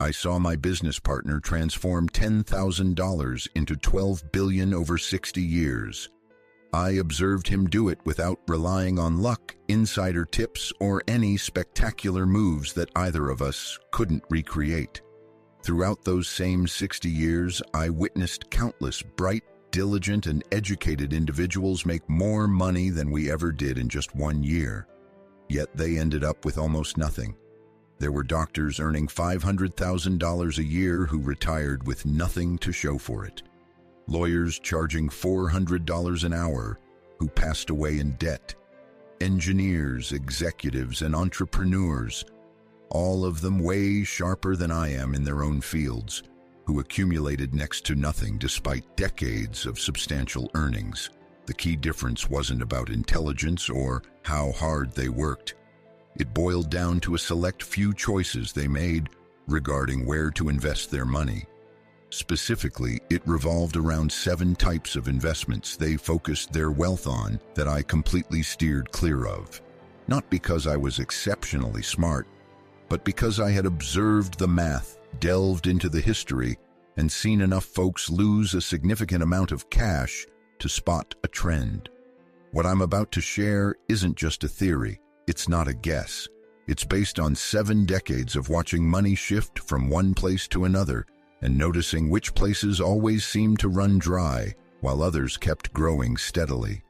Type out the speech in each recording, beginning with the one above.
I saw my business partner transform $10,000 into $12 billion over 60 years. I observed him do it without relying on luck, insider tips, or any spectacular moves that either of us couldn't recreate. Throughout those same 60 years, I witnessed countless bright, diligent, and educated individuals make more money than we ever did in just 1 year. Yet they ended up with almost nothing. There were doctors earning $500,000 a year who retired with nothing to show for it. Lawyers charging $400 an hour who passed away in debt. Engineers, executives, and entrepreneurs, all of them way sharper than I am in their own fields, who accumulated next to nothing despite decades of substantial earnings. The key difference wasn't about intelligence or how hard they worked. It boiled down to a select few choices they made regarding where to invest their money. Specifically, it revolved around 7 types of investments they focused their wealth on that I completely steered clear of. Not because I was exceptionally smart, but because I had observed the math, delved into the history, and seen enough folks lose a significant amount of cash to spot a trend. What I'm about to share isn't just a theory. It's not a guess. It's based on 7 decades of watching money shift from one place to another and noticing which places always seemed to run dry while others kept growing steadily.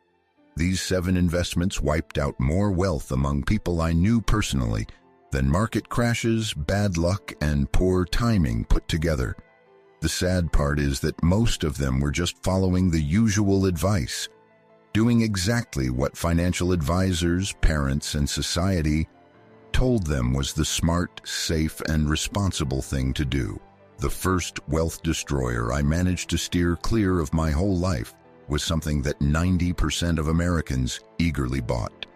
These 7 investments wiped out more wealth among people I knew personally than market crashes, bad luck, and poor timing put together. The sad part is that most of them were just following the usual advice, doing exactly what financial advisors, parents, and society told them was the smart, safe, and responsible thing to do. The first wealth destroyer I managed to steer clear of my whole life was something that 90% of Americans eagerly bought.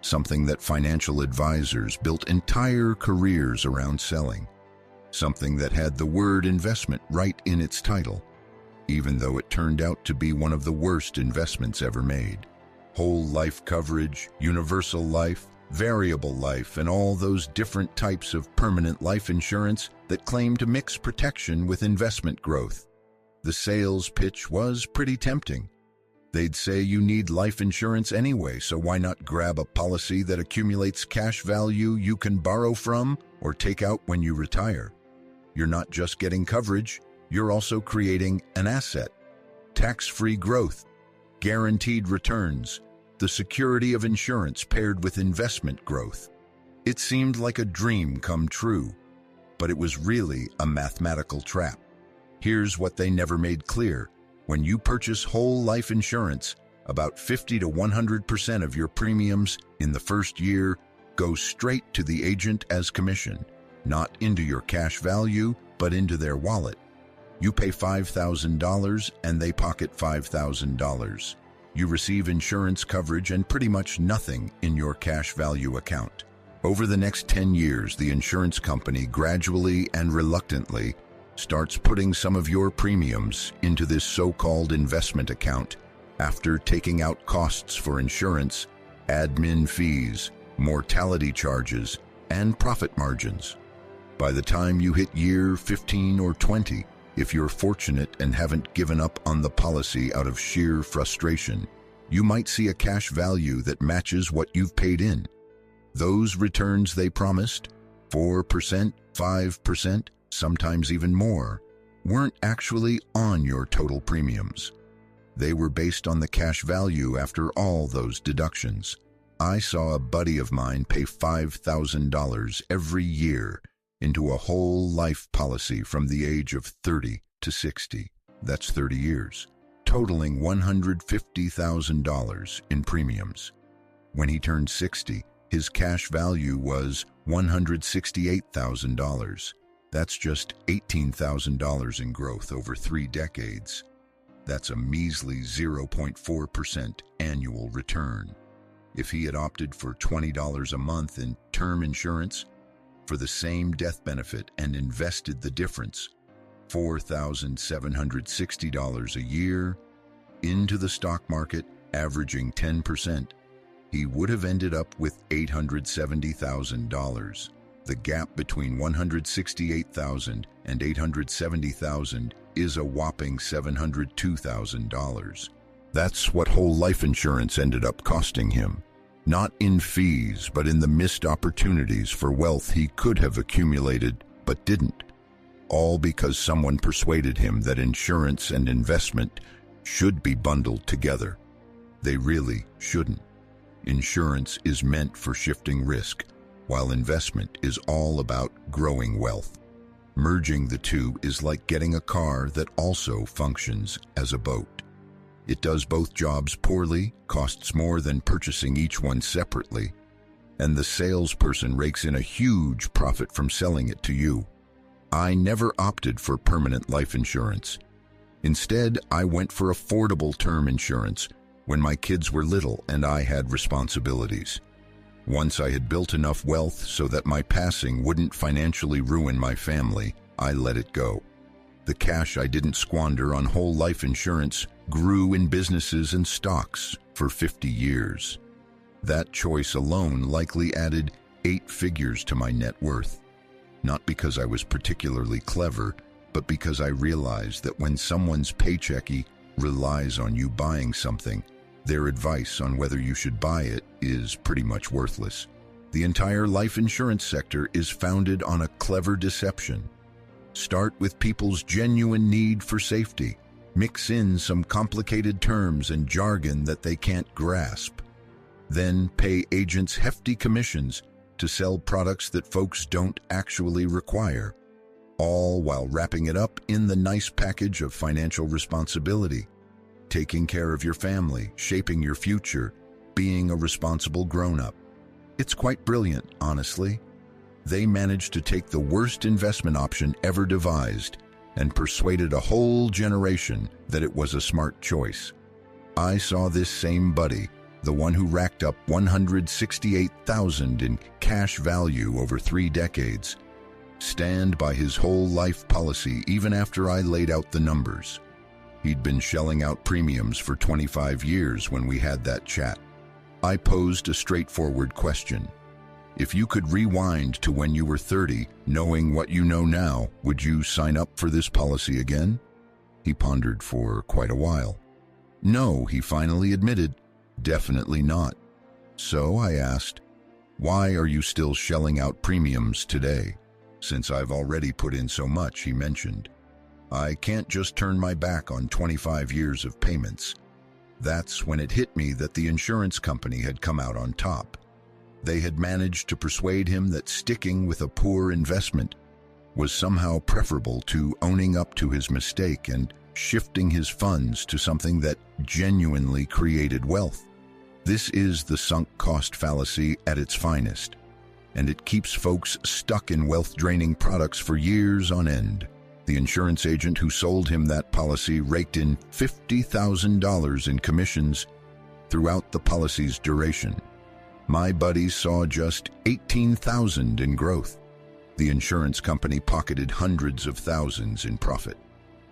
Something that financial advisors built entire careers around selling. Something that had the word investment right in its title, even though it turned out to be one of the worst investments ever made. Whole life coverage, universal life, variable life, and all those different types of permanent life insurance that claim to mix protection with investment growth. The sales pitch was pretty tempting. They'd say you need life insurance anyway, so why not grab a policy that accumulates cash value you can borrow from or take out when you retire? You're not just getting coverage, you're also creating an asset. Tax-free growth, guaranteed returns, the security of insurance paired with investment growth. It seemed like a dream come true, but it was really a mathematical trap. Here's what they never made clear. When you purchase whole life insurance, about 50 to 100% of your premiums in the first year go straight to the agent as commission, not into your cash value, but into their wallet. You pay $5,000 and they pocket $5,000. You receive insurance coverage and pretty much nothing in your cash value account. Over the next 10 years, the insurance company gradually and reluctantly starts putting some of your premiums into this so-called investment account after taking out costs for insurance, admin fees, mortality charges, and profit margins. By the time you hit year 15 or 20, if you're fortunate and haven't given up on the policy out of sheer frustration, you might see a cash value that matches what you've paid in. Those returns they promised, 4%, 5%, sometimes even more, weren't actually on your total premiums. They were based on the cash value after all those deductions. I saw a buddy of mine pay $5,000 every year into a whole life policy from the age of 30 to 60. That's 30 years, totaling $150,000 in premiums. When he turned 60, his cash value was $168,000. That's just $18,000 in growth over 3 decades. That's a measly 0.4% annual return. If he had opted for $20 a month in term insurance for the same death benefit and invested the difference, $4,760 a year, into the stock market, averaging 10%, he would have ended up with $870,000. The gap between $168,000 and $870,000 is a whopping $702,000. That's what whole life insurance ended up costing him. Not in fees, but in the missed opportunities for wealth he could have accumulated, but didn't. All because someone persuaded him that insurance and investment should be bundled together. They really shouldn't. Insurance is meant for shifting risk, while investment is all about growing wealth. Merging the two is like getting a car that also functions as a boat. It does both jobs poorly, costs more than purchasing each one separately, and the salesperson rakes in a huge profit from selling it to you. I never opted for permanent life insurance. Instead, I went for affordable term insurance when my kids were little and I had responsibilities. Once I had built enough wealth so that my passing wouldn't financially ruin my family, I let it go. The cash I didn't squander on whole life insurance grew in businesses and stocks for 50 years. That choice alone likely added 8 figures to my net worth. Not because I was particularly clever, but because I realized that when someone's paycheck relies on you buying something, their advice on whether you should buy it is pretty much worthless. The entire life insurance sector is founded on a clever deception. Start with people's genuine need for safety. Mix in some complicated terms and jargon that they can't grasp. Then pay agents hefty commissions to sell products that folks don't actually require, all while wrapping it up in the nice package of financial responsibility. Taking care of your family, shaping your future, being a responsible grown-up. It's quite brilliant, honestly. They managed to take the worst investment option ever devised and persuaded a whole generation that it was a smart choice. I saw this same buddy, the one who racked up $168,000 in cash value over 3 decades, stand by his whole life policy even after I laid out the numbers. He'd been shelling out premiums for 25 years when we had that chat. I posed a straightforward question. If you could rewind to when you were 30, knowing what you know now, would you sign up for this policy again? He pondered for quite a while. No, he finally admitted, definitely not. So I asked, why are you still shelling out premiums today? Since I've already put in so much, he mentioned. I can't just turn my back on 25 years of payments. That's when it hit me that the insurance company had come out on top. They had managed to persuade him that sticking with a poor investment was somehow preferable to owning up to his mistake and shifting his funds to something that genuinely created wealth. This is the sunk cost fallacy at its finest, and it keeps folks stuck in wealth-draining products for years on end. The insurance agent who sold him that policy raked in $50,000 in commissions throughout the policy's duration. My buddy saw just $18,000 in growth. The insurance company pocketed hundreds of thousands in profit.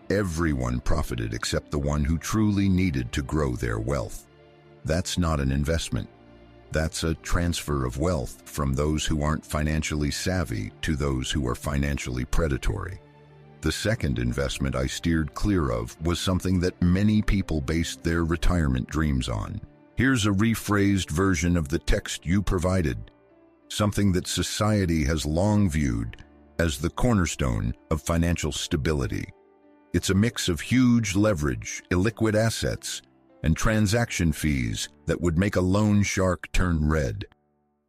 Everyone profited except the one who truly needed to grow their wealth. That's not an investment. That's a transfer of wealth from those who aren't financially savvy to those who are financially predatory. The second investment I steered clear of was something that many people based their retirement dreams on. Here's a rephrased version of the text you provided, something that society has long viewed as the cornerstone of financial stability. It's a mix of huge leverage, illiquid assets, and transaction fees that would make a loan shark turn red.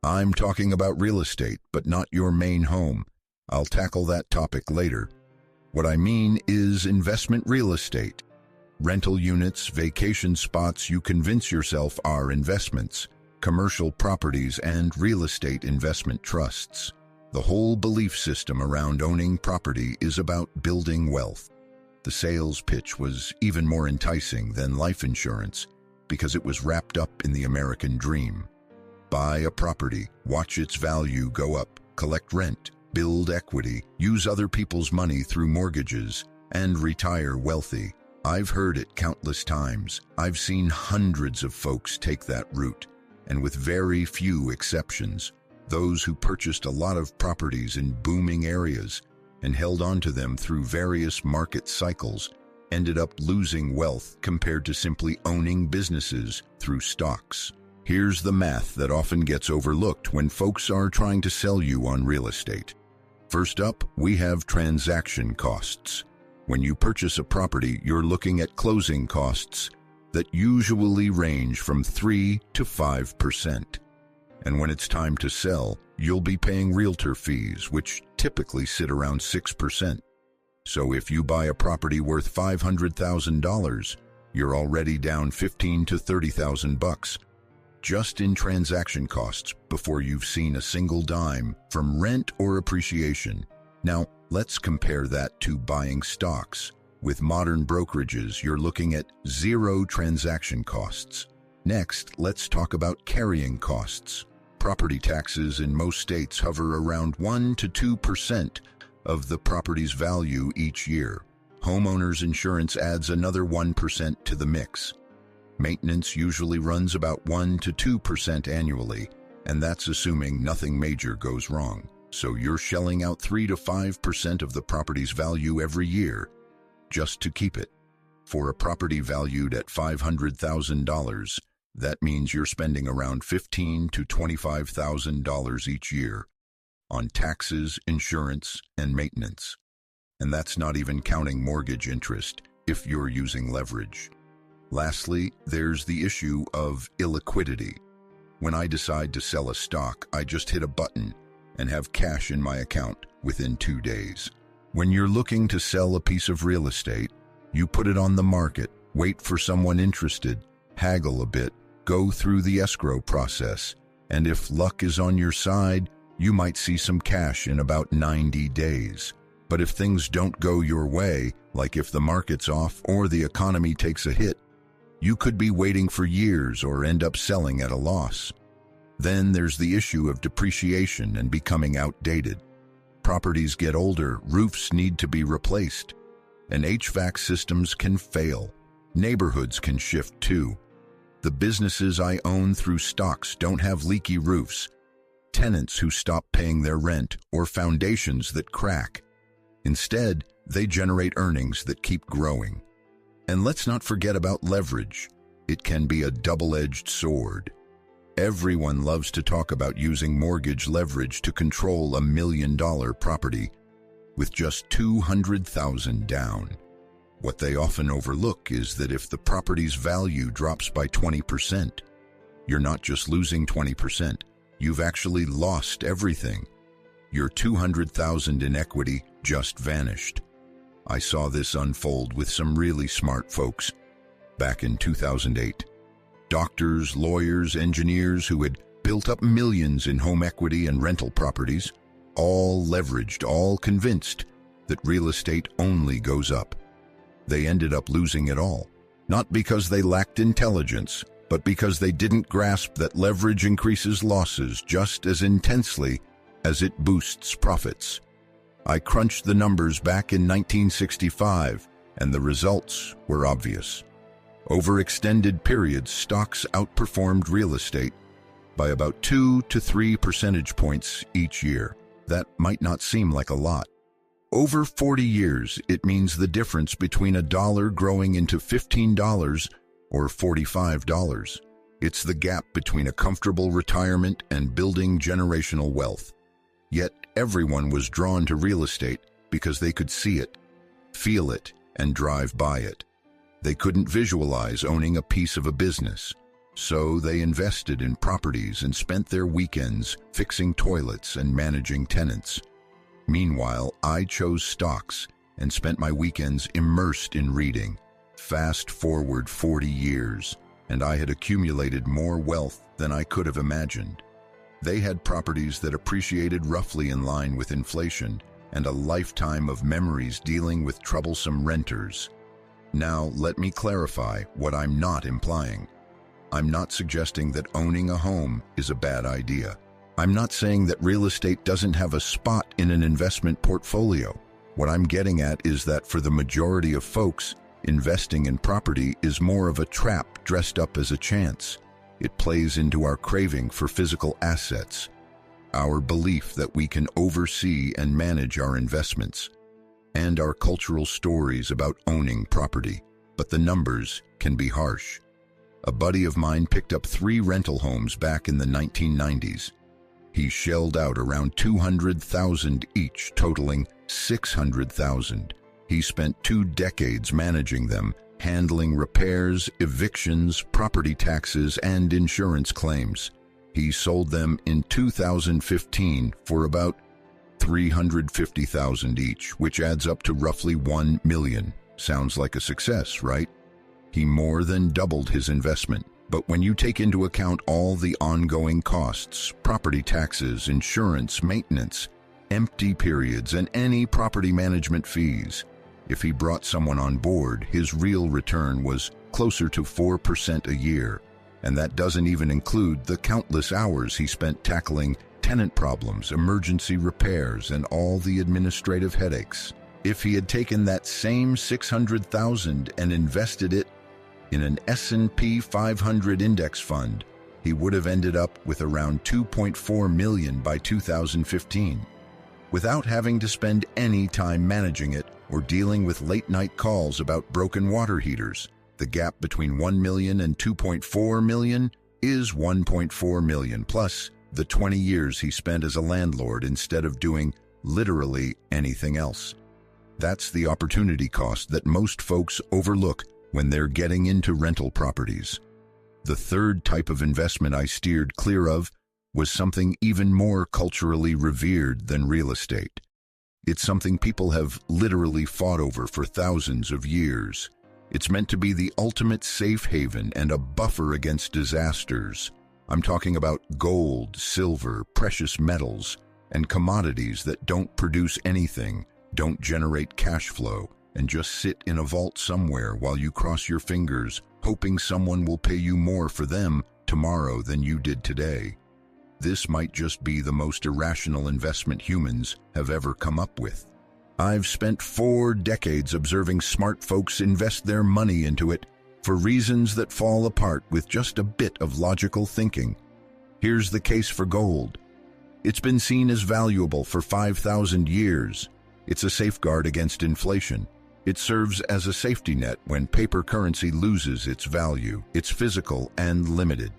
I'm talking about real estate, but not your main home. I'll tackle that topic later. What I mean is investment real estate. Rental units, vacation spots you convince yourself are investments, commercial properties, and real estate investment trusts. The whole belief system around owning property is about building wealth. The sales pitch was even more enticing than life insurance because it was wrapped up in the American dream. Buy a property, watch its value go up, collect rent, build equity, use other people's money through mortgages, and retire wealthy. I've heard it countless times. I've seen hundreds of folks take that route, and with very few exceptions, Those who purchased a lot of properties in booming areas and held onto them through various market cycles ended up losing wealth compared to simply owning businesses through stocks. Here's the math that often gets overlooked when folks are trying to sell you on real estate. First up, we have transaction costs. When you purchase a property, you're looking at closing costs that usually range from 3 to 5%. And when it's time to sell, you'll be paying realtor fees, which typically sit around 6%. So if you buy a property worth $500,000, you're already down $15,000 to $30,000 just in transaction costs before you've seen a single dime from rent or appreciation. Now, let's compare that to buying stocks. With modern brokerages, you're looking at 0 transaction costs. Next, let's talk about carrying costs. Property taxes in most states hover around 1 to 2% of the property's value each year. Homeowners insurance adds another 1% to the mix. Maintenance usually runs about 1 to 2% annually, and that's assuming nothing major goes wrong. So you're shelling out 3 to 5% of the property's value every year just to keep it. For a property valued at $500,000, that means you're spending around $15,000 to $25,000 each year on taxes, insurance, and maintenance. And that's not even counting mortgage interest if you're using leverage. Lastly, there's the issue of illiquidity. When I decide to sell a stock, I just hit a button and have cash in my account within 2 days. When you're looking to sell a piece of real estate, you put it on the market, wait for someone interested, haggle a bit, go through the escrow process, and if luck is on your side, you might see some cash in about 90 days. But if things don't go your way, like if the market's off or the economy takes a hit, you could be waiting for years or end up selling at a loss. Then there's the issue of depreciation and becoming outdated. Properties get older, roofs need to be replaced, and HVAC systems can fail. Neighborhoods can shift too. The businesses I own through stocks don't have leaky roofs, tenants who stop paying their rent, or foundations that crack. Instead, they generate earnings that keep growing. And let's not forget about leverage. It can be a double-edged sword. Everyone loves to talk about using mortgage leverage to control $1 million property with just $200,000 down. What they often overlook is that if the property's value drops by 20%, you're not just losing 20%, you've actually lost everything. Your $200,000 in equity just vanished. I saw this unfold with some really smart folks back in 2008. Doctors, lawyers, engineers who had built up millions in home equity and rental properties, all leveraged, all convinced that real estate only goes up. They ended up losing it all, not because they lacked intelligence, but because they didn't grasp that leverage increases losses just as intensely as it boosts profits. I crunched the numbers back in 1965, and the results were obvious. Over extended periods, stocks outperformed real estate by about 2 to 3 percentage points each year. That might not seem like a lot. Over 40 years, it means the difference between $1 growing into $15 or $45. It's the gap between a comfortable retirement and building generational wealth. Yet everyone was drawn to real estate because they could see it, feel it, and drive by it. They couldn't visualize owning a piece of a business, so they invested in properties and spent their weekends fixing toilets and managing tenants. Meanwhile, I chose stocks and spent my weekends immersed in reading. Fast forward 40 years, and I had accumulated more wealth than I could have imagined. They had properties that appreciated roughly in line with inflation and a lifetime of memories dealing with troublesome renters. Now, let me clarify what I'm not implying. I'm not suggesting that owning a home is a bad idea. I'm not saying that real estate doesn't have a spot in an investment portfolio. What I'm getting at is that for the majority of folks, investing in property is more of a trap dressed up as a chance. It plays into our craving for physical assets, our belief that we can oversee and manage our investments, and our cultural stories about owning property. But the numbers can be harsh. A buddy of mine picked up 3 rental homes back in the 1990s. He shelled out around $200,000 each, totaling $600,000. He spent 2 decades managing them, handling repairs, evictions, property taxes, and insurance claims. He sold them in 2015 for about $350,000 each, which adds up to roughly $1 million. Sounds like a success, right? He more than doubled his investment. But when you take into account all the ongoing costs, property taxes, insurance, maintenance, empty periods, and any property management fees, if he brought someone on board, his real return was closer to 4% a year. And that doesn't even include the countless hours he spent tackling tenant problems, emergency repairs, and all the administrative headaches. If he had taken that same $600,000 and invested it in an S&P 500 index fund, he would have ended up with around $2.4 million by 2015, without having to spend any time managing it or dealing with late-night calls about broken water heaters. The gap between $1 million and $2.4 million is $1.4 million, plus the 20 years he spent as a landlord instead of doing literally anything else. That's the opportunity cost that most folks overlook when they're getting into rental properties. The third type of investment I steered clear of was something even more culturally revered than real estate. It's something people have literally fought over for thousands of years. It's meant to be the ultimate safe haven and a buffer against disasters. I'm talking about gold, silver, precious metals, and commodities that don't produce anything, don't generate cash flow, and just sit in a vault somewhere while you cross your fingers, hoping someone will pay you more for them tomorrow than you did today. This might just be the most irrational investment humans have ever come up with. I've spent 4 decades observing smart folks invest their money into it for reasons that fall apart with just a bit of logical thinking. Here's the case for gold. It's been seen as valuable for 5,000 years. It's a safeguard against inflation. It serves as a safety net when paper currency loses its value. It's physical and limited.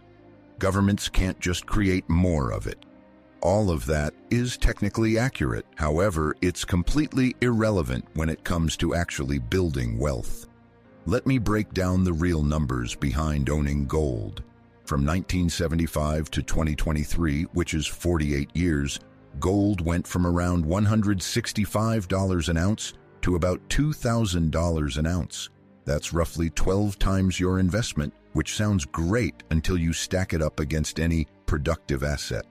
Governments can't just create more of it. All of that is technically accurate. However, it's completely irrelevant when it comes to actually building wealth. Let me break down the real numbers behind owning gold. From 1975 to 2023, which is 48 years, gold went from around $165 an ounce to about $2,000 an ounce. That's roughly 12 times your investment, which sounds great until you stack it up against any productive asset.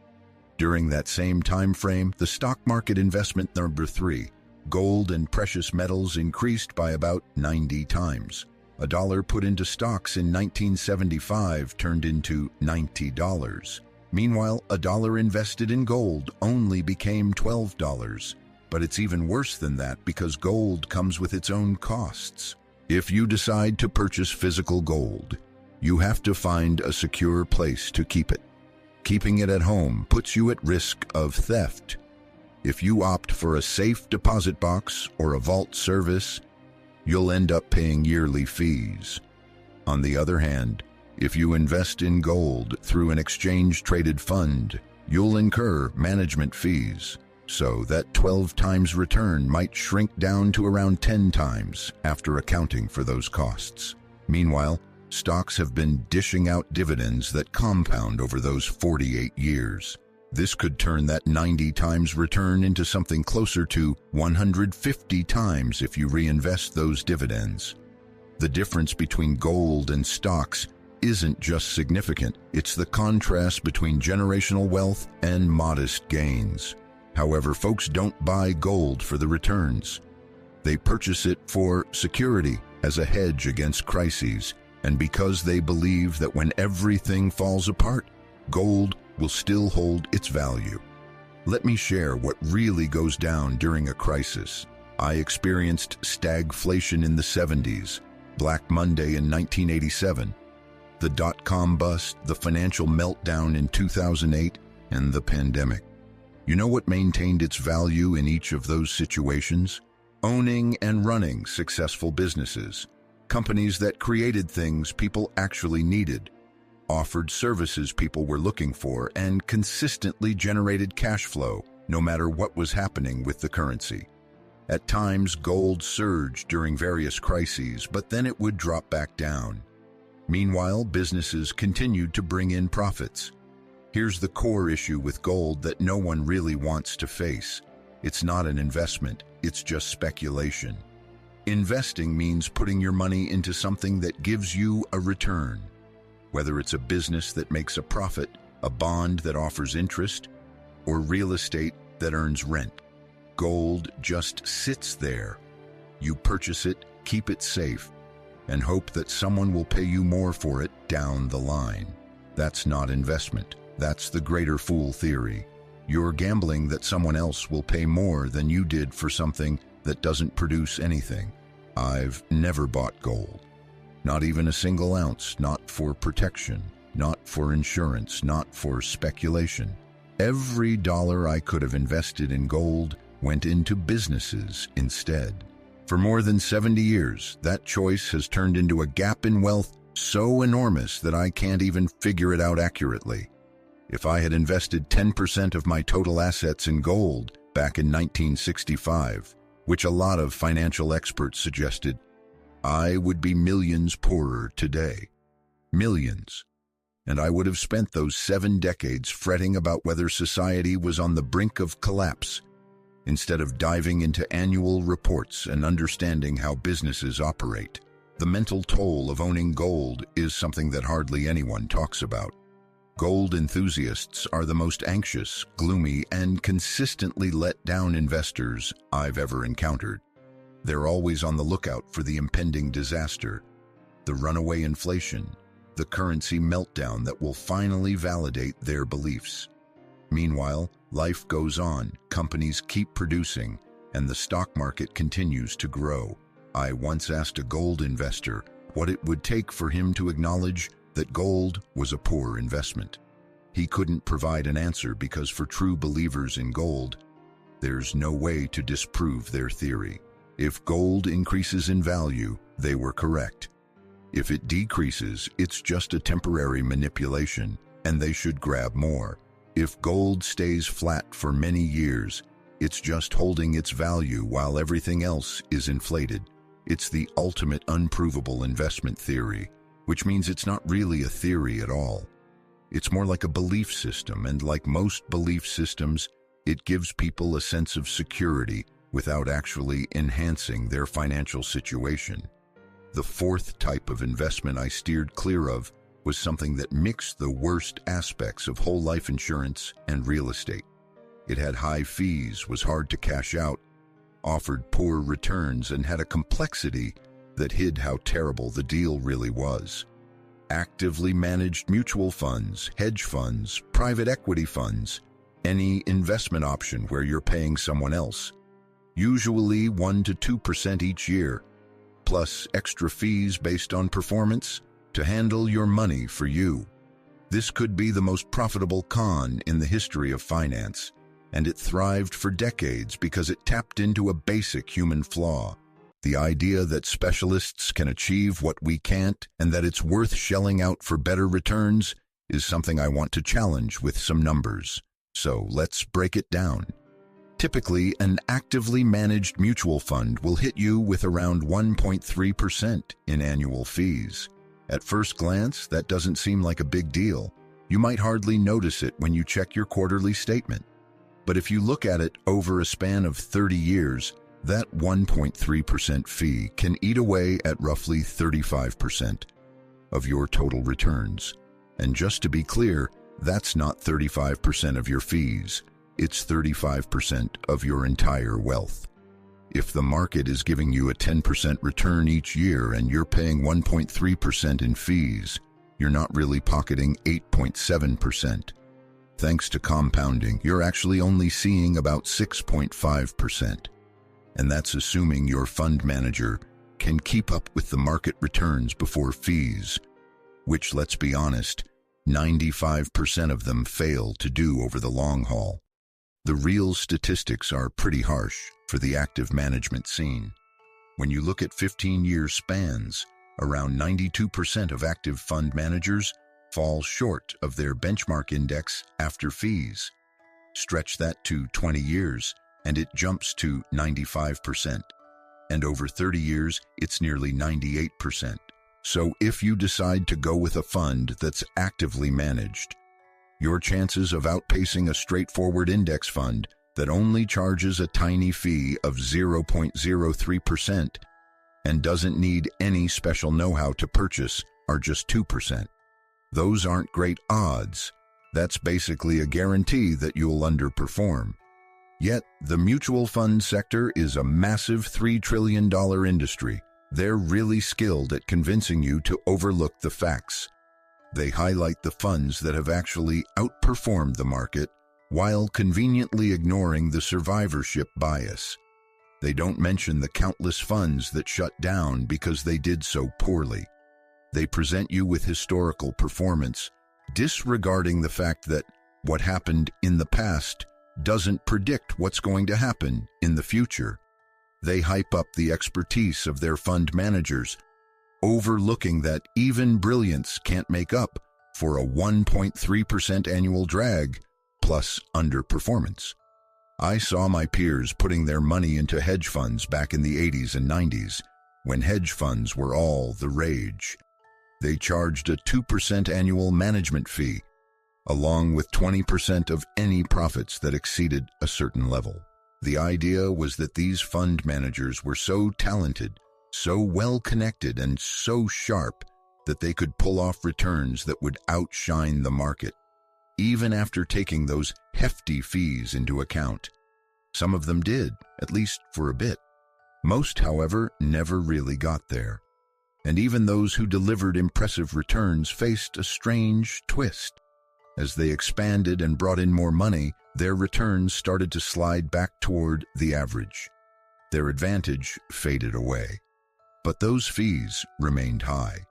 During that same time frame, the stock market investment number 3, gold and precious metals, increased by about 90 times. A dollar put into stocks in 1975 turned into $90. Meanwhile, a dollar invested in gold only became $12. But it's even worse than that because gold comes with its own costs. If you decide to purchase physical gold, you have to find a secure place to keep it. Keeping it at home puts you at risk of theft. If you opt for a safe deposit box or a vault service, you'll end up paying yearly fees. On the other hand, if you invest in gold through an exchange-traded fund, you'll incur management fees. So that 12 times return might shrink down to around 10 times after accounting for those costs. Meanwhile, stocks have been dishing out dividends that compound over those 48 years. This could turn that 90 times return into something closer to 150 times if you reinvest those dividends. The difference between gold and stocks isn't just significant, it's the contrast between generational wealth and modest gains. However, folks don't buy gold for the returns. They purchase it for security, as a hedge against crises, and because they believe that when everything falls apart, gold will still hold its value. Let me share what really goes down during a crisis. I experienced stagflation in the 70s, Black Monday in 1987, the dot-com bust, the financial meltdown in 2008, and the pandemic. You know what maintained its value in each of those situations? Owning and running successful businesses, companies that created things people actually needed, offered services people were looking for, and consistently generated cash flow, no matter what was happening with the currency. At times, gold surged during various crises, but then it would drop back down. Meanwhile, businesses continued to bring in profits. Here's the core issue with gold that no one really wants to face. It's not an investment, it's just speculation. Investing means putting your money into something that gives you a return. Whether it's a business that makes a profit, a bond that offers interest, or real estate that earns rent. Gold just sits there. You purchase it, keep it safe, and hope that someone will pay you more for it down the line. That's not investment. That's the greater fool theory. You're gambling that someone else will pay more than you did for something that doesn't produce anything. I've never bought gold. Not even a single ounce, not for protection, not for insurance, not for speculation. Every dollar I could have invested in gold went into businesses instead. For more than 70 years, that choice has turned into a gap in wealth so enormous that I can't even figure it out accurately. If I had invested 10% of my total assets in gold back in 1965, which a lot of financial experts suggested, I would be millions poorer today. Millions. And I would have spent those 7 decades fretting about whether society was on the brink of collapse, instead of diving into annual reports and understanding how businesses operate. The mental toll of owning gold is something that hardly anyone talks about. Gold enthusiasts are the most anxious, gloomy, and consistently let down investors I've ever encountered. They're always on the lookout for the impending disaster, the runaway inflation, the currency meltdown that will finally validate their beliefs. Meanwhile, life goes on, companies keep producing, and the stock market continues to grow. I once asked a gold investor what it would take for him to acknowledge that gold was a poor investment. He couldn't provide an answer because for true believers in gold, there's no way to disprove their theory. If gold increases in value, they were correct. If it decreases, it's just a temporary manipulation, and they should grab more. If gold stays flat for many years, it's just holding its value while everything else is inflated. It's the ultimate unprovable investment theory, which means it's not really a theory at all. It's more like a belief system, and like most belief systems, it gives people a sense of security without actually enhancing their financial situation. The fourth type of investment I steered clear of was something that mixed the worst aspects of whole life insurance and real estate. It had high fees, was hard to cash out, offered poor returns, and had a complexity that hid how terrible the deal really was. Actively managed mutual funds, hedge funds, private equity funds, any investment option where you're paying someone else, usually 1 to 2% each year, plus extra fees based on performance to handle your money for you. This could be the most profitable con in the history of finance, and it thrived for decades because it tapped into a basic human flaw. The idea that specialists can achieve what we can't and that it's worth shelling out for better returns is something I want to challenge with some numbers. So let's break it down. Typically, an actively managed mutual fund will hit you with around 1.3% in annual fees. At first glance, that doesn't seem like a big deal. You might hardly notice it when you check your quarterly statement. But if you look at it over a span of 30 years, that 1.3% fee can eat away at roughly 35% of your total returns. And just to be clear, that's not 35% of your fees. It's 35% of your entire wealth. If the market is giving you a 10% return each year and you're paying 1.3% in fees, you're not really pocketing 8.7%. Thanks to compounding, you're actually only seeing about 6.5%. And that's assuming your fund manager can keep up with the market returns before fees, which, let's be honest, 95% of them fail to do over the long haul. The real statistics are pretty harsh for the active management scene. When you look at 15-year spans, around 92% of active fund managers fall short of their benchmark index after fees. Stretch that to 20 years, and it jumps to 95%. And over 30 years, it's nearly 98%. So if you decide to go with a fund that's actively managed, your chances of outpacing a straightforward index fund that only charges a tiny fee of 0.03% and doesn't need any special know-how to purchase are just 2%. Those aren't great odds. That's basically a guarantee that you'll underperform. Yet, the mutual fund sector is a massive $3 trillion industry. They're really skilled at convincing you to overlook the facts. They highlight the funds that have actually outperformed the market while conveniently ignoring the survivorship bias. They don't mention the countless funds that shut down because they did so poorly. They present you with historical performance, disregarding the fact that what happened in the past doesn't predict what's going to happen in the future. They hype up the expertise of their fund managers, overlooking that even brilliance can't make up for a 1.3% annual drag plus underperformance. I saw my peers putting their money into hedge funds back in the 80s and 90s, when hedge funds were all the rage. They charged a 2% annual management fee, along with 20% of any profits that exceeded a certain level. The idea was that these fund managers were so talented, so well-connected, and so sharp that they could pull off returns that would outshine the market, even after taking those hefty fees into account. Some of them did, at least for a bit. Most, however, never really got there. And even those who delivered impressive returns faced a strange twist. As they expanded and brought in more money, their returns started to slide back toward the average. Their advantage faded away. But those fees remained high.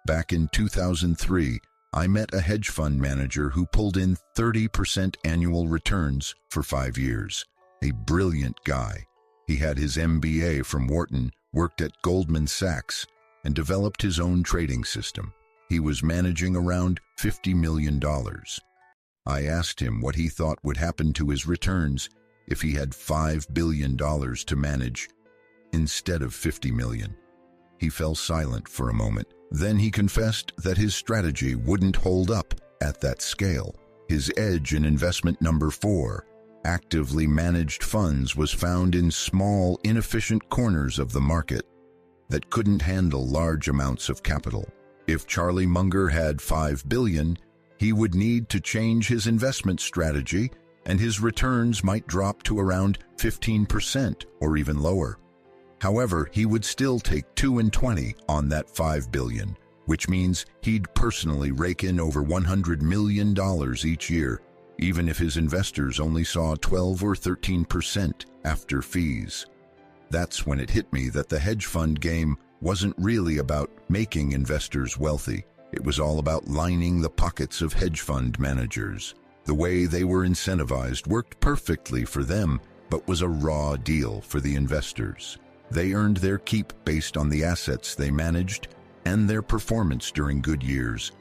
Back in 2003, I met a hedge fund manager who pulled in 30% annual returns for 5 years. A brilliant guy. He had his MBA from Wharton, worked at Goldman Sachs, and developed his own trading system. He was managing around $50 million. I asked him what he thought would happen to his returns if he had $5 billion to manage instead of $50 million. He fell silent for a moment. Then he confessed that his strategy wouldn't hold up at that scale. His edge in investment number 4, actively managed funds, was found in small, inefficient corners of the market that couldn't handle large amounts of capital. If Charlie Munger had $5 billion, he would need to change his investment strategy, and his returns might drop to around 15% or even lower. However, he would still take 2 and 20 on that $5 billion, which means he'd personally rake in over $100 million each year, even if his investors only saw 12 or 13% after fees. That's when it hit me that the hedge fund game wasn't really about making investors wealthy. It was all about lining the pockets of hedge fund managers. The way they were incentivized worked perfectly for them, but was a raw deal for the investors. They earned their keep based on the assets they managed and their performance during good years,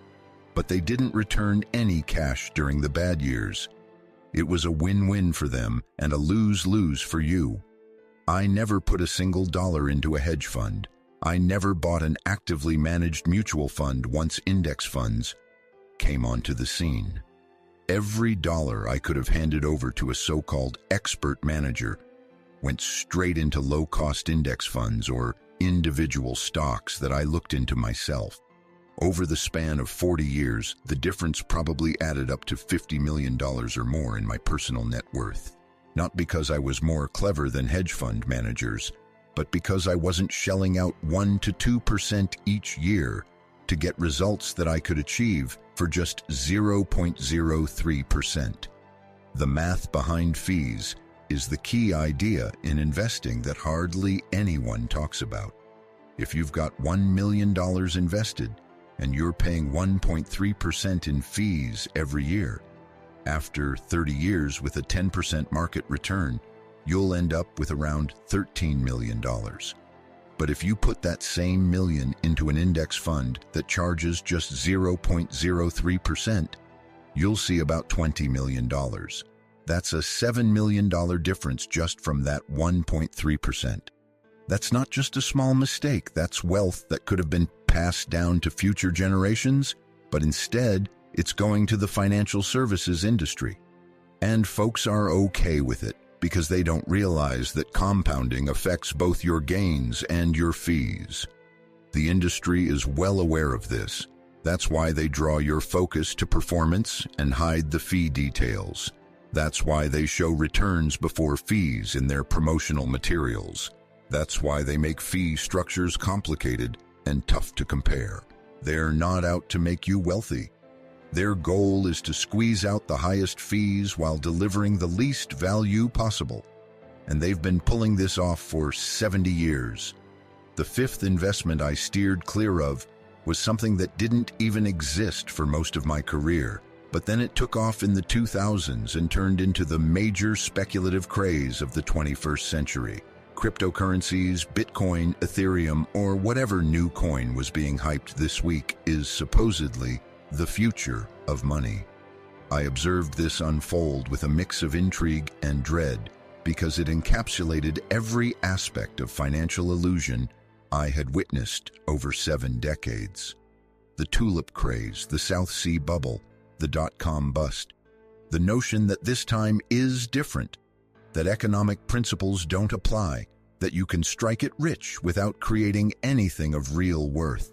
but they didn't return any cash during the bad years. It was a win-win for them and a lose-lose for you. I never put a single dollar into a hedge fund. I never bought an actively managed mutual fund once index funds came onto the scene. Every dollar I could have handed over to a so-called expert manager went straight into low-cost index funds or individual stocks that I looked into myself. Over the span of 40 years, the difference probably added up to $50 million or more in my personal net worth. Not because I was more clever than hedge fund managers, but because I wasn't shelling out 1 to 2% each year to get results that I could achieve for just 0.03%. The math behind fees is the key idea in investing that hardly anyone talks about. If you've got $1 million invested and you're paying 1.3% in fees every year, After 30 years with a 10% market return, you'll end up with around $13 million. But if you put that same million into an index fund that charges just 0.03%, you'll see about $20 million. That's a $7 million difference just from that 1.3%. That's not just a small mistake, that's wealth that could have been passed down to future generations, but instead, it's going to the financial services industry. And folks are okay with it because they don't realize that compounding affects both your gains and your fees. The industry is well aware of this. That's why they draw your focus to performance and hide the fee details. That's why they show returns before fees in their promotional materials. That's why they make fee structures complicated and tough to compare. They're not out to make you wealthy. Their goal is to squeeze out the highest fees while delivering the least value possible. And they've been pulling this off for 70 years. The fifth investment I steered clear of was something that didn't even exist for most of my career, but then it took off in the 2000s and turned into the major speculative craze of the 21st century. Cryptocurrencies, Bitcoin, Ethereum, or whatever new coin was being hyped this week is supposedly the future of money. I observed this unfold with a mix of intrigue and dread because it encapsulated every aspect of financial illusion I had witnessed over 7 decades. The tulip craze, the South Sea bubble, the dot-com bust, the notion that this time is different, that economic principles don't apply, that you can strike it rich without creating anything of real worth.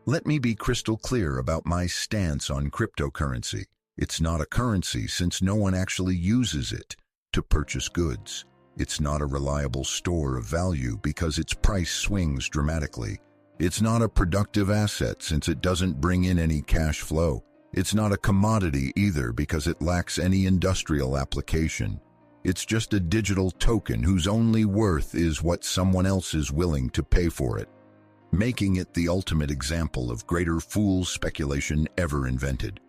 Let me be crystal clear about my stance on cryptocurrency. It's not a currency since no one actually uses it to purchase goods. It's not a reliable store of value because its price swings dramatically. It's not a productive asset since it doesn't bring in any cash flow. It's not a commodity either because it lacks any industrial application. It's just a digital token whose only worth is what someone else is willing to pay for it, making it the ultimate example of greater fool speculation ever invented.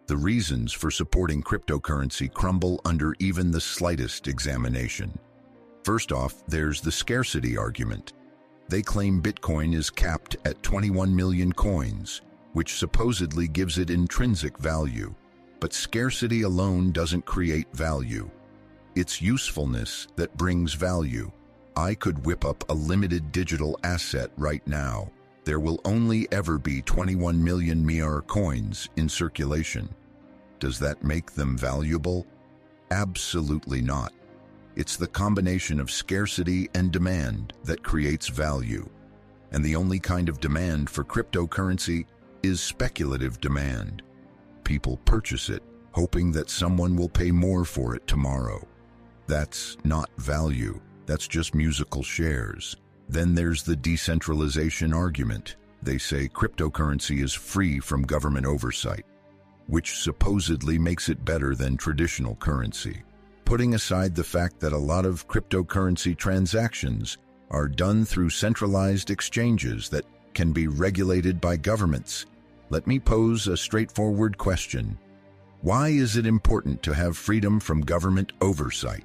The reasons for supporting cryptocurrency crumble under even the slightest examination. First off, there's the scarcity argument. They claim Bitcoin is capped at 21 million coins, which supposedly gives it intrinsic value. But scarcity alone doesn't create value. It's usefulness that brings value. I could whip up a limited digital asset right now. There will only ever be 21 million Mir coins in circulation. Does that make them valuable? Absolutely not. It's the combination of scarcity and demand that creates value. And the only kind of demand for cryptocurrency is speculative demand. People purchase it, hoping that someone will pay more for it tomorrow. That's not value. That's just musical shares. Then there's the decentralization argument. They say cryptocurrency is free from government oversight, which supposedly makes it better than traditional currency. Putting aside the fact that a lot of cryptocurrency transactions are done through centralized exchanges that can be regulated by governments, let me pose a straightforward question. Why is it important to have freedom from government oversight?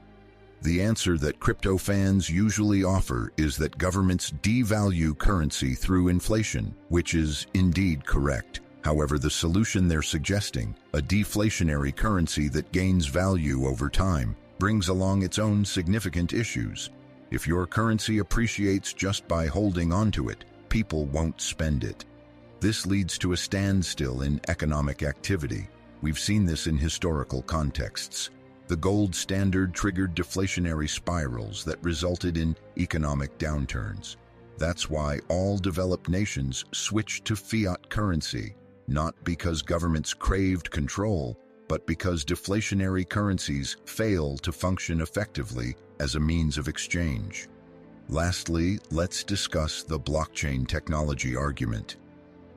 The answer that crypto fans usually offer is that governments devalue currency through inflation, which is indeed correct. However, the solution they're suggesting, a deflationary currency that gains value over time, brings along its own significant issues. If your currency appreciates just by holding onto it, people won't spend it. This leads to a standstill in economic activity. We've seen this in historical contexts. The gold standard triggered deflationary spirals that resulted in economic downturns. That's why all developed nations switched to fiat currency, not because governments craved control, but because deflationary currencies fail to function effectively as a means of exchange. Lastly, let's discuss the blockchain technology argument.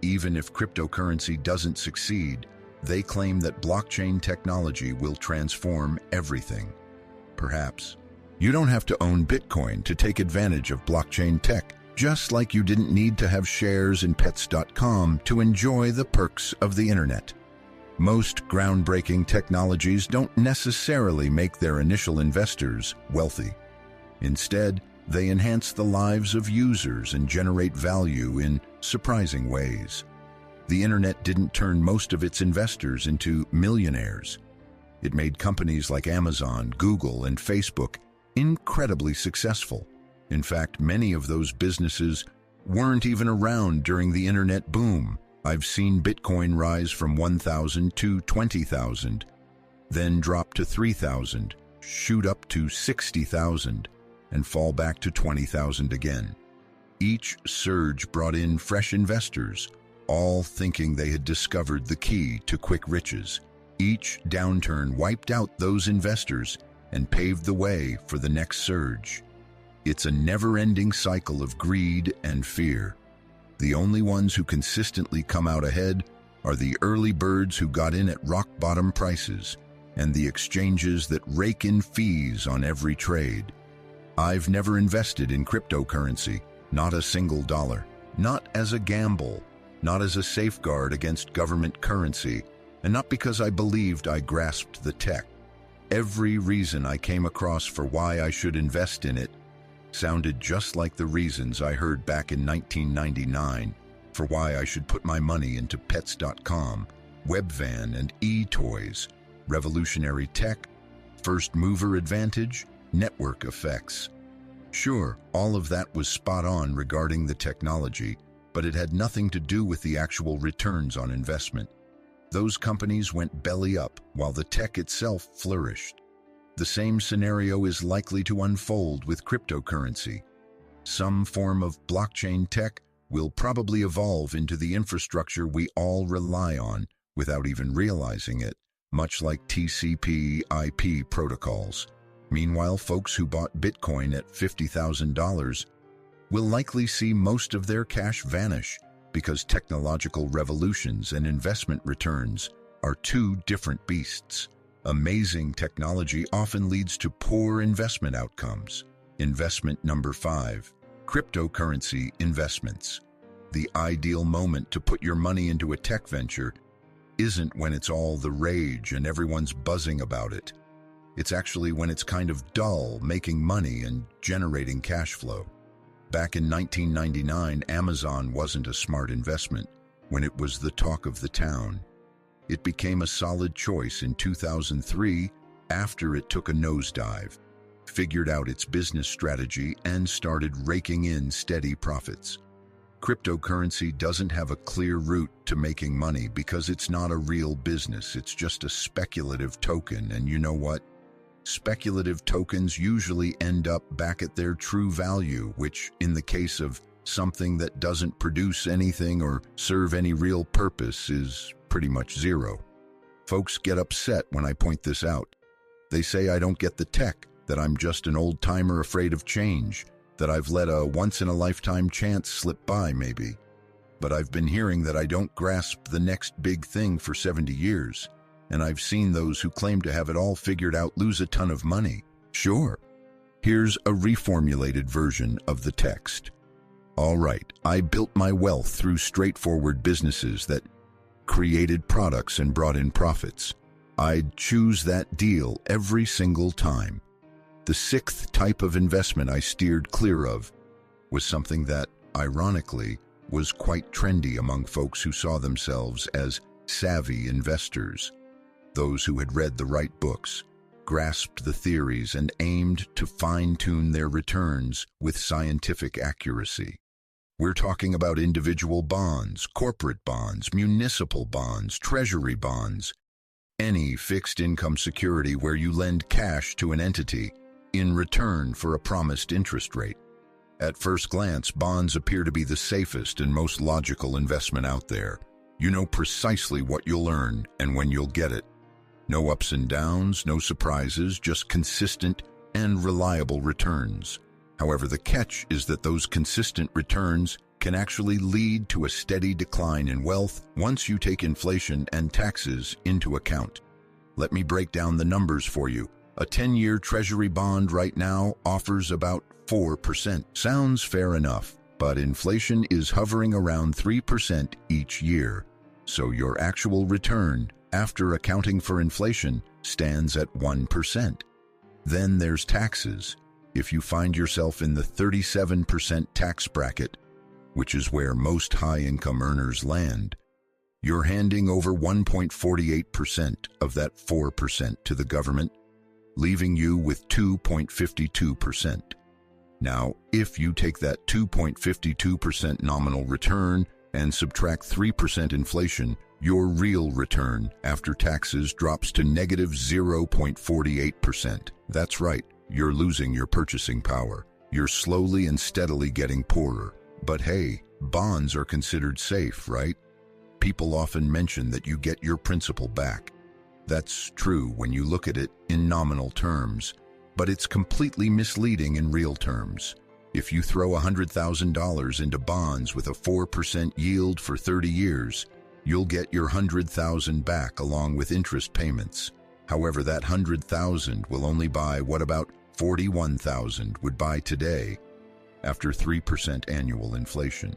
Even if cryptocurrency doesn't succeed, they claim that blockchain technology will transform everything. Perhaps. You don't have to own Bitcoin to take advantage of blockchain tech, just like you didn't need to have shares in pets.com to enjoy the perks of the internet. Most groundbreaking technologies don't necessarily make their initial investors wealthy. Instead, they enhance the lives of users and generate value in surprising ways. The internet didn't turn most of its investors into millionaires. It made companies like Amazon, Google, and Facebook incredibly successful. In fact, many of those businesses weren't even around during the internet boom. I've seen Bitcoin rise from 1,000 to 20,000, then drop to 3,000, shoot up to 60,000, and fall back to 20,000 again. Each surge brought in fresh investors, all thinking they had discovered the key to quick riches. Each downturn wiped out those investors and paved the way for the next surge. It's a never-ending cycle of greed and fear. The only ones who consistently come out ahead are the early birds who got in at rock-bottom prices and the exchanges that rake in fees on every trade. I've never invested in cryptocurrency, not a single dollar, not as a gamble, not as a safeguard against government currency, and not because I believed I grasped the tech. Every reason I came across for why I should invest in it sounded just like the reasons I heard back in 1999 for why I should put my money into Pets.com, Webvan, and e-toys, revolutionary tech, first mover advantage, network effects. Sure, all of that was spot on regarding the technology, but it had nothing to do with the actual returns on investment. Those companies went belly up while the tech itself flourished. The same scenario is likely to unfold with cryptocurrency. Some form of blockchain tech will probably evolve into the infrastructure we all rely on without even realizing it, much like TCP/IP protocols. Meanwhile, folks who bought Bitcoin at $50,000 will likely see most of their cash vanish because technological revolutions and investment returns are two different beasts. Amazing technology often leads to poor investment outcomes. Investment number 5, cryptocurrency investments. The ideal moment to put your money into a tech venture isn't when it's all the rage and everyone's buzzing about it. It's actually when it's kind of dull, making money and generating cash flow. Back in 1999, Amazon wasn't a smart investment when it was the talk of the town. It became a solid choice in 2003 after it took a nosedive, figured out its business strategy, and started raking in steady profits. Cryptocurrency doesn't have a clear route to making money because it's not a real business. It's just a speculative token, and you know what? Speculative tokens usually end up back at their true value, which, in the case of something that doesn't produce anything or serve any real purpose, is pretty much zero. Folks get upset when I point this out. They say I don't get the tech, that I'm just an old-timer afraid of change, that I've let a once-in-a-lifetime chance slip by, maybe. But I've been hearing that I don't grasp the next big thing for 70 years, and I've seen those who claim to have it all figured out lose a ton of money. Sure. Here's a reformulated version of the text. All right, I built my wealth through straightforward businesses that created products and brought in profits. I'd choose that deal every single time. The 6th type of investment I steered clear of was something that, ironically, was quite trendy among folks who saw themselves as savvy investors. Those who had read the right books, grasped the theories, and aimed to fine-tune their returns with scientific accuracy. We're talking about individual bonds, corporate bonds, municipal bonds, treasury bonds, any fixed income security where you lend cash to an entity in return for a promised interest rate. At first glance, bonds appear to be the safest and most logical investment out there. You know precisely what you'll earn and when you'll get it. No ups and downs, no surprises, just consistent and reliable returns. However, the catch is that those consistent returns can actually lead to a steady decline in wealth once you take inflation and taxes into account. Let me break down the numbers for you. A 10-year Treasury bond right now offers about 4%. Sounds fair enough, but inflation is hovering around 3% each year, so your actual return after accounting for inflation, stands at 1%. Then there's taxes. If you find yourself in the 37% tax bracket, which is where most high-income earners land, you're handing over 1.48% of that 4% to the government, leaving you with 2.52%. Now, if you take that 2.52% nominal return and subtract 3% inflation, your real return after taxes drops to negative 0.48%. That's right, you're losing your purchasing power. You're slowly and steadily getting poorer. But hey, bonds are considered safe, right? People often mention that you get your principal back. That's true when you look at it in nominal terms, but it's completely misleading in real terms. If you throw $100,000 into bonds with a 4% yield for 30 years, you'll get your $100,000 back along with interest payments. However, that $100,000 will only buy what about $41,000 would buy today after 3% annual inflation.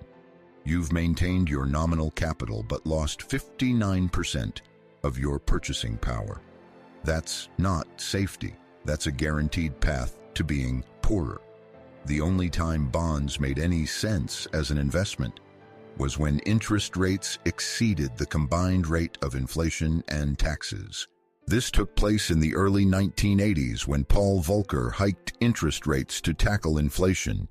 You've maintained your nominal capital but lost 59% of your purchasing power. That's not safety. That's a guaranteed path to being poorer. The only time bonds made any sense as an investment was when interest rates exceeded the combined rate of inflation and taxes. This took place in the early 1980s when Paul Volcker hiked interest rates to tackle inflation,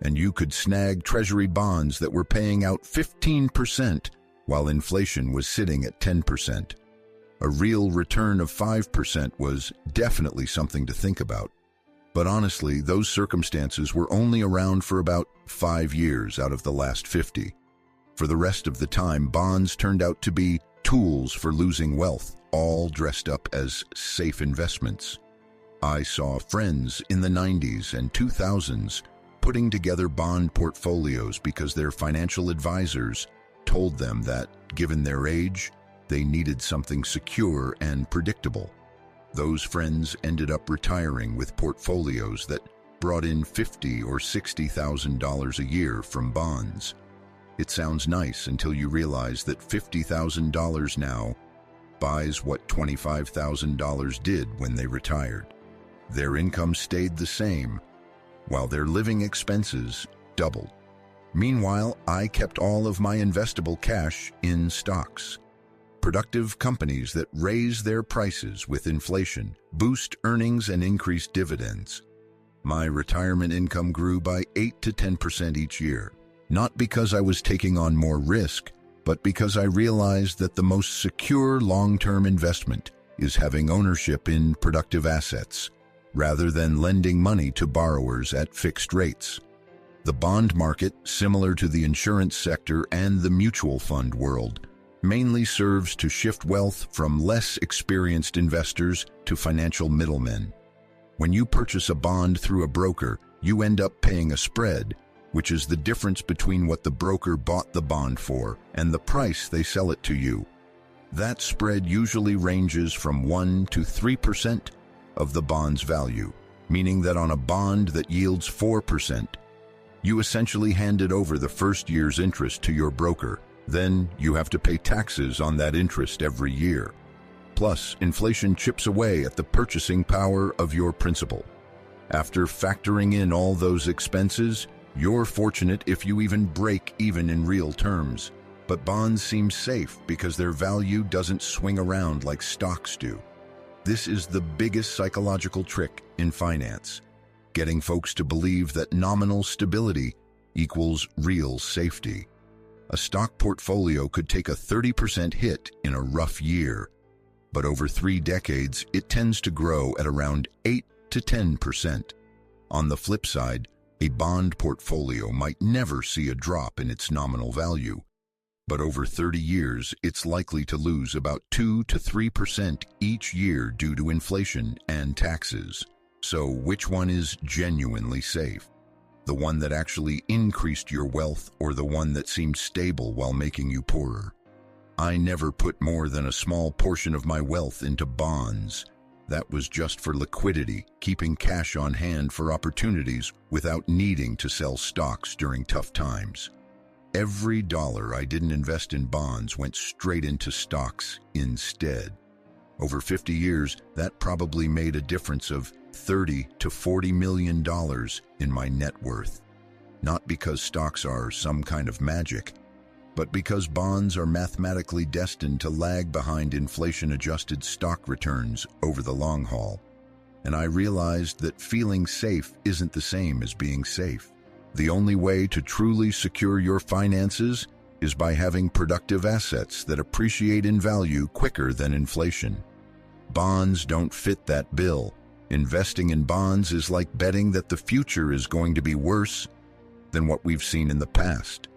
and you could snag treasury bonds that were paying out 15% while inflation was sitting at 10%. A real return of 5% was definitely something to think about. But honestly, those circumstances were only around for about 5 years out of the last 50. For the rest of the time, bonds turned out to be tools for losing wealth, all dressed up as safe investments. I saw friends in the 90s and 2000s putting together bond portfolios because their financial advisors told them that, given their age, they needed something secure and predictable. Those friends ended up retiring with portfolios that brought in $50,000 or $60,000 a year from bonds. It sounds nice until you realize that $50,000 now buys what $25,000 did when they retired. Their income stayed the same, while their living expenses doubled. Meanwhile, I kept all of my investable cash in stocks. Productive companies that raise their prices with inflation, boost earnings, and increase dividends. My retirement income grew by 8 to 10% each year, not because I was taking on more risk, but because I realized that the most secure long-term investment is having ownership in productive assets, rather than lending money to borrowers at fixed rates. The bond market, similar to the insurance sector and the mutual fund world, mainly serves to shift wealth from less experienced investors to financial middlemen. When you purchase a bond through a broker, you end up paying a spread, which is the difference between what the broker bought the bond for and the price they sell it to you. That spread usually ranges from 1 to 3% of the bond's value, meaning that on a bond that yields 4%, you essentially handed over the first year's interest to your broker. Then you have to pay taxes on that interest every year. Plus, inflation chips away at the purchasing power of your principal. After factoring in all those expenses, you're fortunate if you even break even in real terms. But bonds seem safe because their value doesn't swing around like stocks do. This is the biggest psychological trick in finance, getting folks to believe that nominal stability equals real safety. A stock portfolio could take a 30% hit in a rough year, but over 3 decades, it tends to grow at around 8 to 10%. On the flip side, a bond portfolio might never see a drop in its nominal value, but over 30 years, it's likely to lose about 2 to 3% each year due to inflation and taxes. So which one is genuinely safe? The one that actually increased your wealth or the one that seemed stable while making you poorer? I never put more than a small portion of my wealth into bonds. That was just for liquidity, keeping cash on hand for opportunities without needing to sell stocks during tough times. Every dollar I didn't invest in bonds went straight into stocks instead. Over 50 years, that probably made a difference of $30 to $40 million in my net worth. Not because stocks are some kind of magic, but because bonds are mathematically destined to lag behind inflation-adjusted stock returns over the long haul. And I realized that feeling safe isn't the same as being safe. The only way to truly secure your finances is by having productive assets that appreciate in value quicker than inflation. Bonds don't fit that bill. Investing in bonds is like betting that the future is going to be worse than what we've seen in the past,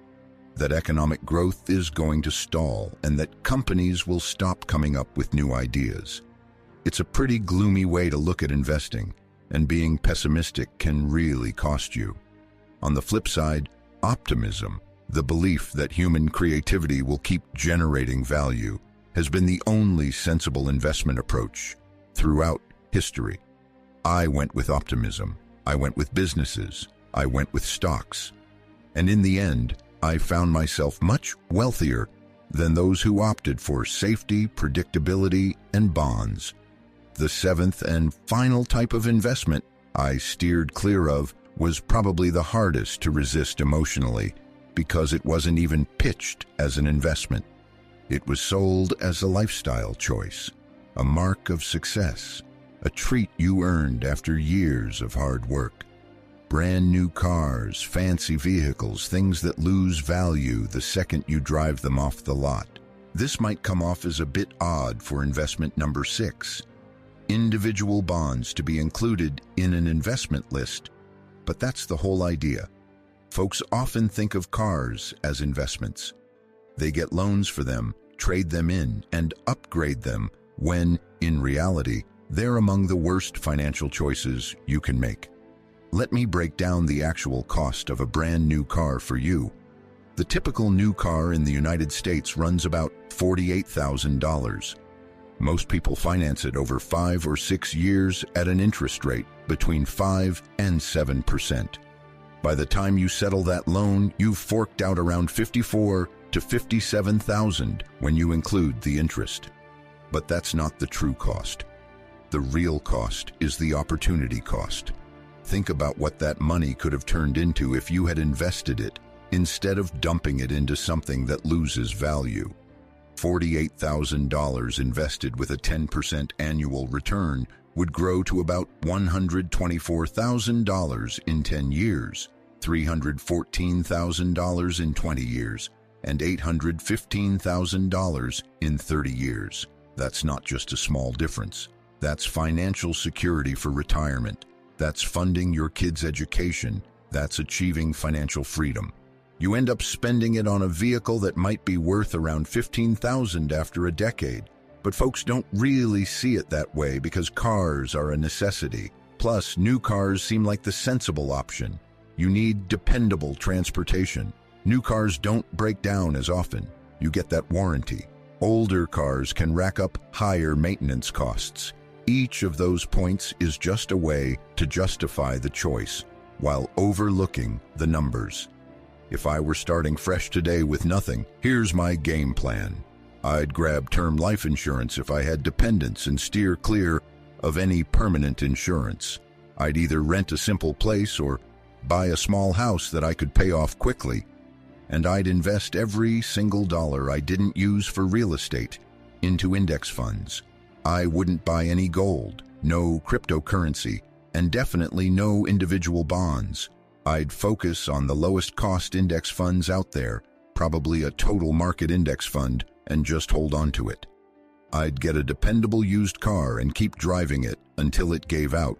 that economic growth is going to stall, and that companies will stop coming up with new ideas. It's a pretty gloomy way to look at investing, and being pessimistic can really cost you. On the flip side, optimism, the belief that human creativity will keep generating value, has been the only sensible investment approach throughout history. I went with optimism. I went with businesses. I went with stocks. And in the end, I found myself much wealthier than those who opted for safety, predictability, and bonds. The seventh and final type of investment I steered clear of was probably the hardest to resist emotionally because it wasn't even pitched as an investment. It was sold as a lifestyle choice, a mark of success, a treat you earned after years of hard work. Brand new cars, fancy vehicles, things that lose value the second you drive them off the lot. This might come off as a bit odd for investment number 6, individual bonds to be included in an investment list, but that's the whole idea. Folks often think of cars as investments. They get loans for them, trade them in, and upgrade them when, in reality, they're among the worst financial choices you can make. Let me break down the actual cost of a brand new car for you. The typical new car in the United States runs about $48,000. Most people finance it over 5 or 6 years at an interest rate between 5 and 7%. By the time you settle that loan, you've forked out around $54,000 to $57,000 when you include the interest. But that's not the true cost. The real cost is the opportunity cost. Think about what that money could have turned into if you had invested it instead of dumping it into something that loses value. $48,000 invested with a 10% annual return would grow to about $124,000 in 10 years, $314,000 in 20 years, and $815,000 in 30 years. That's not just a small difference. That's financial security for retirement. That's funding your kids' education. That's achieving financial freedom. You end up spending it on a vehicle that might be worth around $15,000 after a decade. But folks don't really see it that way because cars are a necessity. Plus, new cars seem like the sensible option. You need dependable transportation. New cars don't break down as often. You get that warranty. Older cars can rack up higher maintenance costs. Each of those points is just a way to justify the choice while overlooking the numbers. If I were starting fresh today with nothing, here's my game plan. I'd grab term life insurance if I had dependents and steer clear of any permanent insurance. I'd either rent a simple place or buy a small house that I could pay off quickly. And I'd invest every single dollar I didn't use for real estate into index funds. I wouldn't buy any gold, no cryptocurrency, and definitely no individual bonds. I'd focus on the lowest cost index funds out there, probably a total market index fund, and just hold on to it. I'd get a dependable used car and keep driving it until it gave out.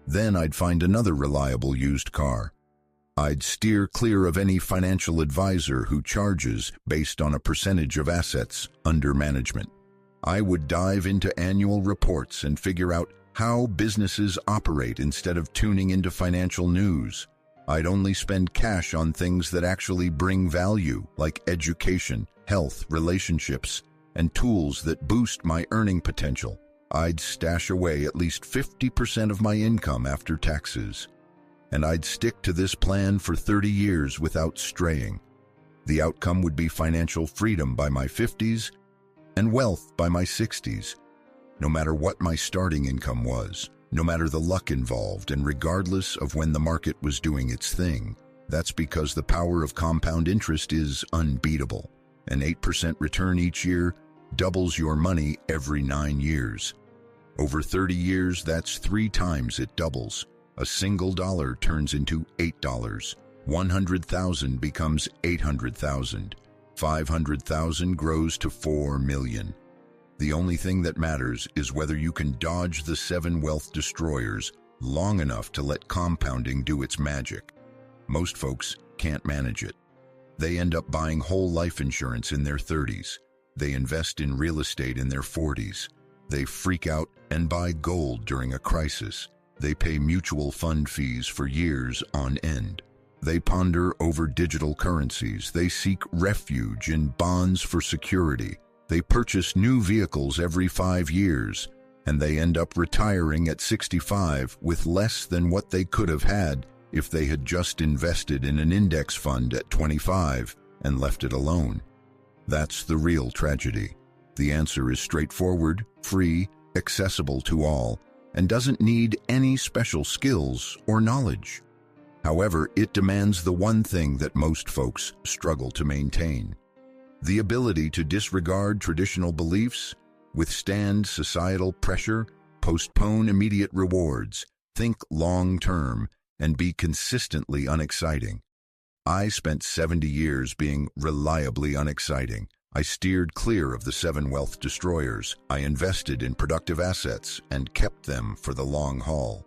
Then I'd find another reliable used car. I'd steer clear of any financial advisor who charges based on a percentage of assets under management. I would dive into annual reports and figure out how businesses operate instead of tuning into financial news. I'd only spend cash on things that actually bring value, like education, health, relationships, and tools that boost my earning potential. I'd stash away at least 50% of my income after taxes. And I'd stick to this plan for 30 years without straying. The outcome would be financial freedom by my 50s and wealth by my 60s, no matter what my starting income was, no matter the luck involved, and regardless of when the market was doing its thing. That's because the power of compound interest is unbeatable. An 8% return each year doubles your money every 9 years. Over 30 years, that's 3 times it doubles. A single dollar turns into $8. 100,000 becomes 800,000. 500,000 grows to 4 million. The only thing that matters is whether you can dodge the 7 wealth destroyers long enough to let compounding do its magic. Most folks can't manage it. They end up buying whole life insurance in their 30s. They invest in real estate in their 40s. They freak out and buy gold during a crisis. They pay mutual fund fees for years on end. They ponder over digital currencies. They seek refuge in bonds for security. They purchase new vehicles every 5 years, and they end up retiring at 65 with less than what they could have had if they had just invested in an index fund at 25 and left it alone. That's the real tragedy. The answer is straightforward, free, accessible to all, and doesn't need any special skills or knowledge. However, it demands the one thing that most folks struggle to maintain: the ability to disregard traditional beliefs, withstand societal pressure, postpone immediate rewards, think long-term, and be consistently unexciting. I spent 70 years being reliably unexciting. I steered clear of the 7 wealth destroyers. I invested in productive assets and kept them for the long haul.